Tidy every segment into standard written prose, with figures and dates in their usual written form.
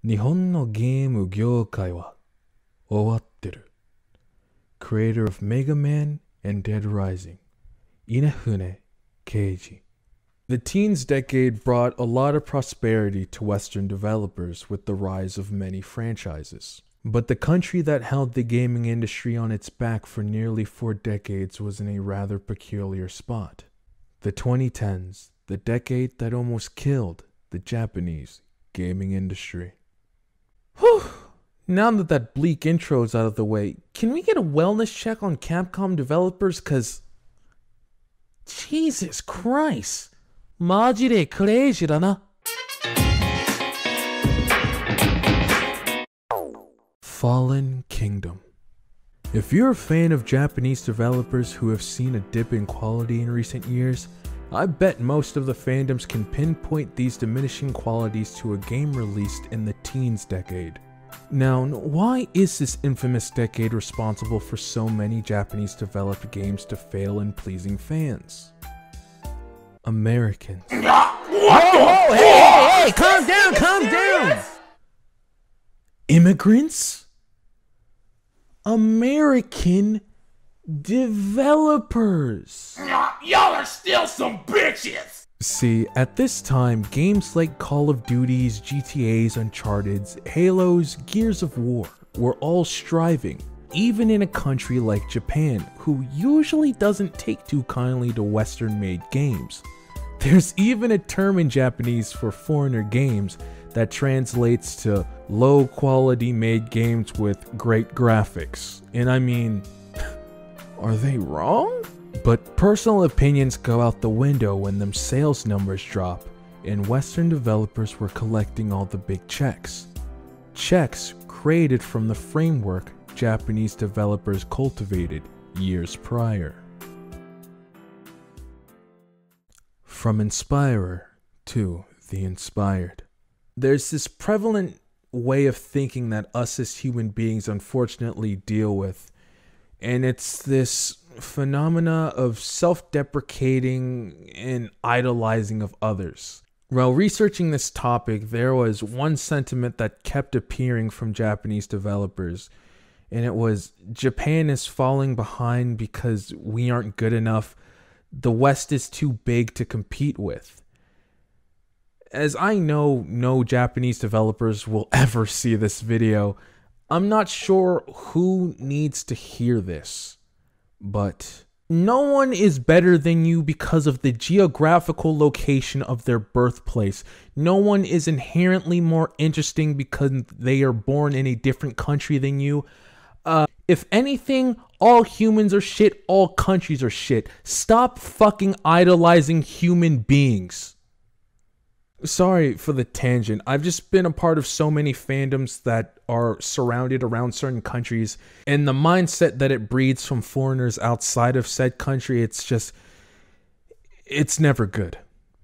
日本のゲーム業界は終わってる。Creator of Mega Man and Dead Rising, Inafune Keiji. The teens decade brought a lot of prosperity to Western developers with the rise of many franchises. But the country that held the gaming industry on its back for nearly 4 decades was in a rather peculiar spot. The 2010s, the decade that almost killed the Japanese gaming industry. Whew! Now that bleak intro's out of the way, can we get a wellness check on Capcom developers? Cause Jesus Christ! マジでクレイジーだな。Fallen Kingdom. If you're a fan of Japanese developers who have seen a dip in quality in recent years, I bet most of the fandoms can pinpoint these diminishing qualities to a game released in the teens decade. Now, why is this infamous decade responsible for so many Japanese developed games to fail in pleasing fans? Americans. Whoa, hey, calm down! Immigrants? American developers. Y'all are still some bitches! See, at this time, games like Call of Duties, GTAs, Uncharted's, Halos, Gears of War were all striving, even in a country like Japan, who usually doesn't take too kindly to Western-made games. There's even a term in Japanese for foreigner games that translates to low-quality made games with great graphics. And I mean, are they wrong? But personal opinions go out the window when them sales numbers drop, and Western developers were collecting all the big checks. Checks created from the framework Japanese developers cultivated years prior. From inspirer to the inspired. There's this prevalent way of thinking that us as human beings unfortunately deal with, and it's this phenomena of self-deprecating and idolizing of others. While researching this topic, there was one sentiment that kept appearing from Japanese developers, and it was, Japan is falling behind because we aren't good enough. The West is too big to compete with. As I know no Japanese developers will ever see this video, I'm not sure who needs to hear this, but no one is better than you because of the geographical location of their birthplace. No one is inherently more interesting because they are born in a different country than you. If anything, all humans are shit, all countries are shit. Stop fucking idolizing human beings. Sorry for the tangent. I've just been a part of so many fandoms that are surrounded around certain countries, and the mindset that it breeds from foreigners outside of said country, it's never good.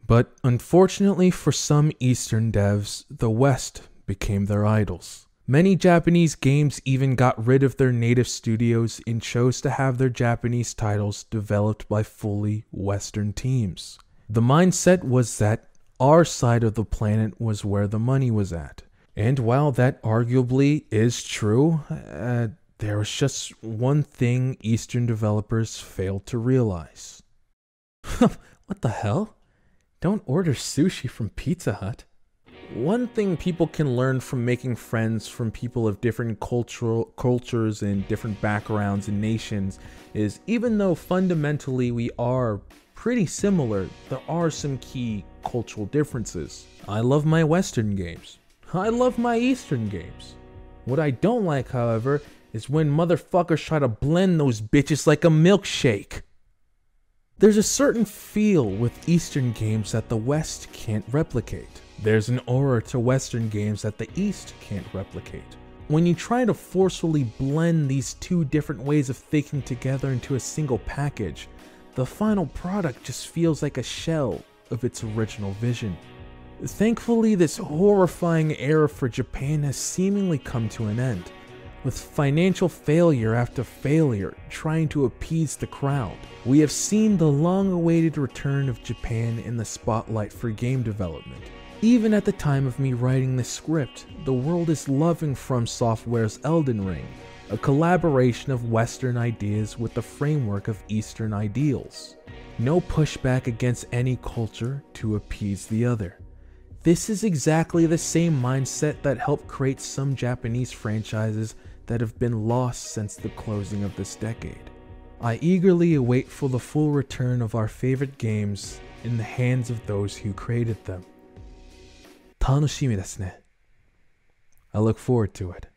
But unfortunately for some Eastern devs, the West became their idols. Many Japanese games even got rid of their native studios and chose to have their Japanese titles developed by fully Western teams. The mindset was that our side of the planet was where the money was at. And while that arguably is true, there was just one thing Eastern developers failed to realize. What the hell? Don't order sushi from Pizza Hut. One thing people can learn from making friends from people of different cultures and different backgrounds and nations is, even though fundamentally we are pretty similar, there are some key cultural differences. I love my Western games. I love my Eastern games. What I don't like, however, is when motherfuckers try to blend those bitches like a milkshake. There's a certain feel with Eastern games that the West can't replicate. There's an aura to Western games that the East can't replicate. When you try to forcefully blend these two different ways of thinking together into a single package, the final product just feels like a shell of its original vision. Thankfully, this horrifying era for Japan has seemingly come to an end, with financial failure after failure trying to appease the crowd. We have seen the long-awaited return of Japan in the spotlight for game development, Even at the time of me writing this script, the world is loving From Software's Elden Ring, a collaboration of Western ideas with the framework of Eastern ideals. No pushback against any culture to appease the other. This is exactly the same mindset that helped create some Japanese franchises that have been lost since the closing of this decade. I eagerly await for the full return of our favorite games in the hands of those who created them. 楽しみですね. I look forward to it.